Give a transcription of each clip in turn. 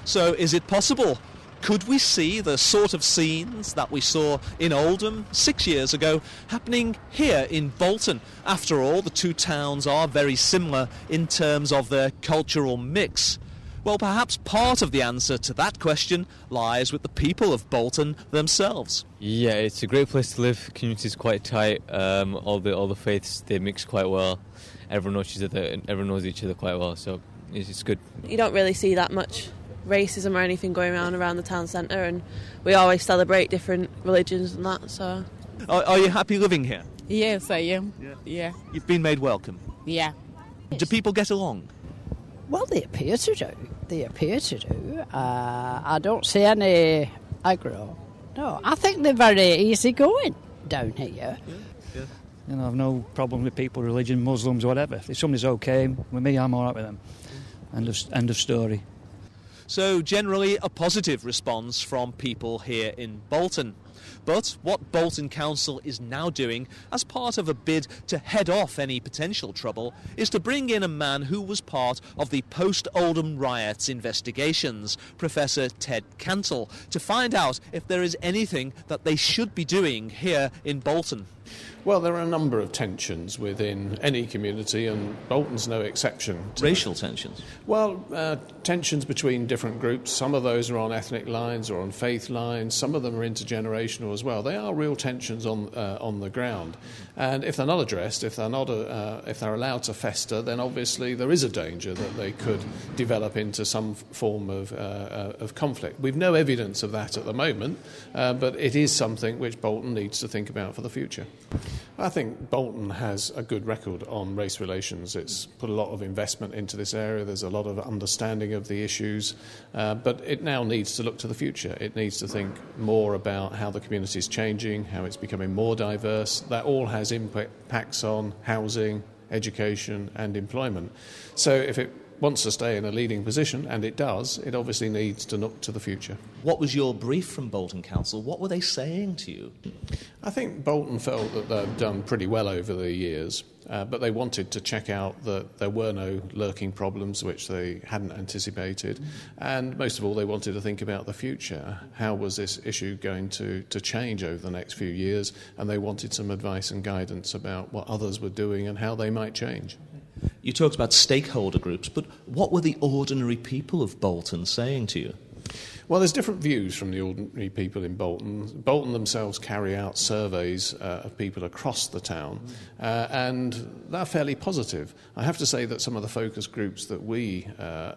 So is it possible? Could we see the sort of scenes that we saw in Oldham 6 years ago happening here in Bolton? After all, the two towns are very similar in terms of their cultural mix. Well, perhaps part of the answer to that question lies with the people of Bolton themselves. Yeah, it's a great place to live. The community's quite tight. All the faiths, they mix quite well. Everyone knows each other quite well, so it's good. You don't really see that much racism or anything going around the town centre, and we always celebrate different religions and that. So, Are you happy living here? Yes, I am. Yeah. You've been made welcome. Yeah. Do people get along? Well, they appear to do. I don't see any aggro. No, I think they're very easygoing down here. Yeah. You know, I've no problem with people, religion, Muslims, whatever. If somebody's okay with me, I'm all right with them. End of story. So generally a positive response from people here in Bolton. But what Bolton Council is now doing, as part of a bid to head off any potential trouble, is to bring in a man who was part of the post-Oldham riots investigations, Professor Ted Cantle, to find out if there is anything that they should be doing here in Bolton. Well, there are a number of tensions within any community, and Bolton's no exception. Racial tensions? Well, tensions between different groups. Some of those are on ethnic lines or on faith lines. Some of them are intergenerational as well. They are real tensions on the ground. And if they're not addressed, if they're allowed to fester, then obviously there is a danger that they could develop into some form of conflict. We've no evidence of that at the moment, but it is something which Bolton needs to think about for the future. I think Bolton has a good record on race relations. It's put a lot of investment into this area. There's a lot of understanding of the issues, but it now needs to look to the future. It needs to think more about how the community is changing, how it's becoming more diverse. That all has impacts on housing, education and employment. So if it wants to stay in a leading position, and it does, it obviously needs to look to the future. What was your brief from Bolton Council? What were they saying to you? I think Bolton felt that they'd done pretty well over the years, but they wanted to check out that there were no lurking problems which they hadn't anticipated, and most of all they wanted to think about the future. How was this issue going to change over the next few years, and they wanted some advice and guidance about what others were doing and how they might change. You talked about stakeholder groups, but what were the ordinary people of Bolton saying to you? Well, there's different views from the ordinary people in Bolton. Bolton themselves carry out surveys of people across the town, and they're fairly positive. I have to say that some of the focus groups that we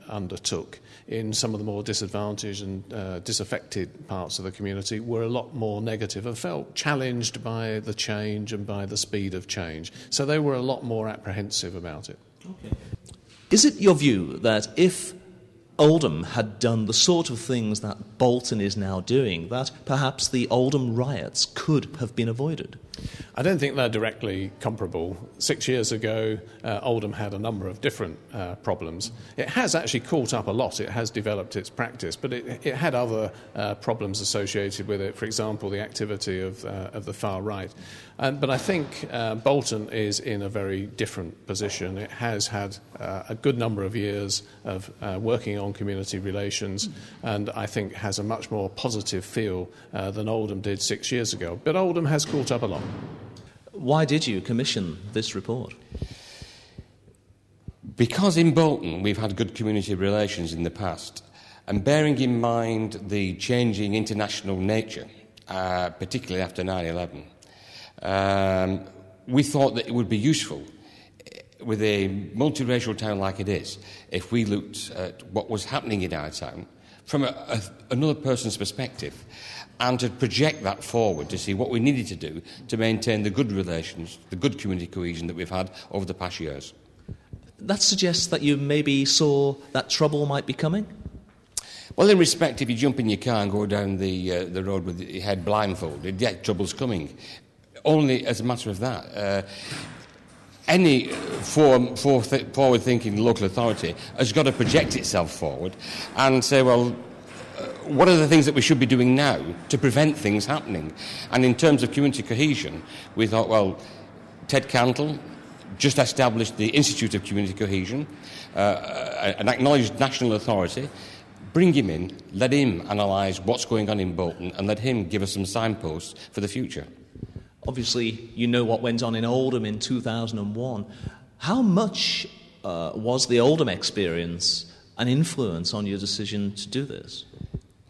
undertook in some of the more disadvantaged and disaffected parts of the community were a lot more negative and felt challenged by the change and by the speed of change. So they were a lot more apprehensive about it. Okay. Is it your view that if Oldham had done the sort of things that Bolton is now doing, that perhaps the Oldham riots could have been avoided? I don't think they're directly comparable. 6 years ago, Oldham had a number of different problems. It has actually caught up a lot. It has developed its practice, but it had other problems associated with it. For example, the activity of the far right. But I think Bolton is in a very different position. It has had a good number of years of working on community relations, and I think has a much more positive feel than Oldham did 6 years ago. But Oldham has caught up a lot. Why did you commission this report? Because in Bolton we've had good community relations in the past, and bearing in mind the changing international nature, particularly after 9/11, we thought that it would be useful with a multiracial town like it is if we looked at what was happening in our town from another person's perspective, and to project that forward to see what we needed to do to maintain the good relations, the good community cohesion that we've had over the past years. That suggests that you maybe saw that trouble might be coming? Well, in respect, if you jump in your car and go down the road with your head blindfolded, yeah, trouble's coming. Only as a matter of that. Any forward-thinking local authority has got to project itself forward and say, well, what are the things that we should be doing now to prevent things happening? And in terms of community cohesion, we thought, well, Ted Cantle just established the Institute of Community Cohesion, an acknowledged national authority, bring him in, let him analyse what's going on in Bolton, and let him give us some signposts for the future. Obviously, you know what went on in Oldham in 2001. How much was the Oldham experience an influence on your decision to do this?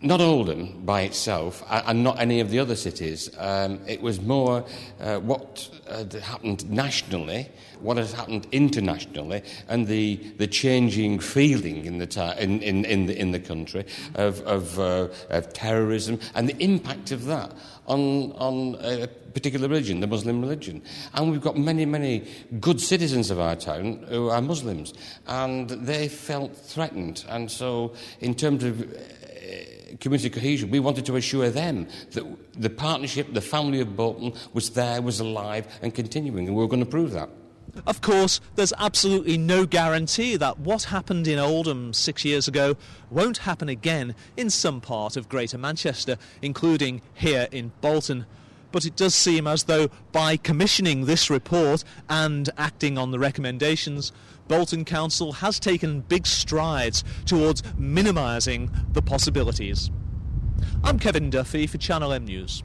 Not Oldham by itself, and not any of the other cities. It was more what had happened nationally, what has happened internationally, and the changing feeling in the country of terrorism and the impact of that on a particular religion, the Muslim religion. And we've got many, many good citizens of our town who are Muslims, and they felt threatened. And so, in terms of community cohesion, we wanted to assure them that the partnership, the family of Bolton, was there, was alive and continuing, and we were going to prove that. Of course, there's absolutely no guarantee that what happened in Oldham 6 years ago won't happen again in some part of Greater Manchester, including here in Bolton. But it does seem as though by commissioning this report and acting on the recommendations, Bolton Council has taken big strides towards minimising the possibilities. I'm Kevin Duffy for Channel M News.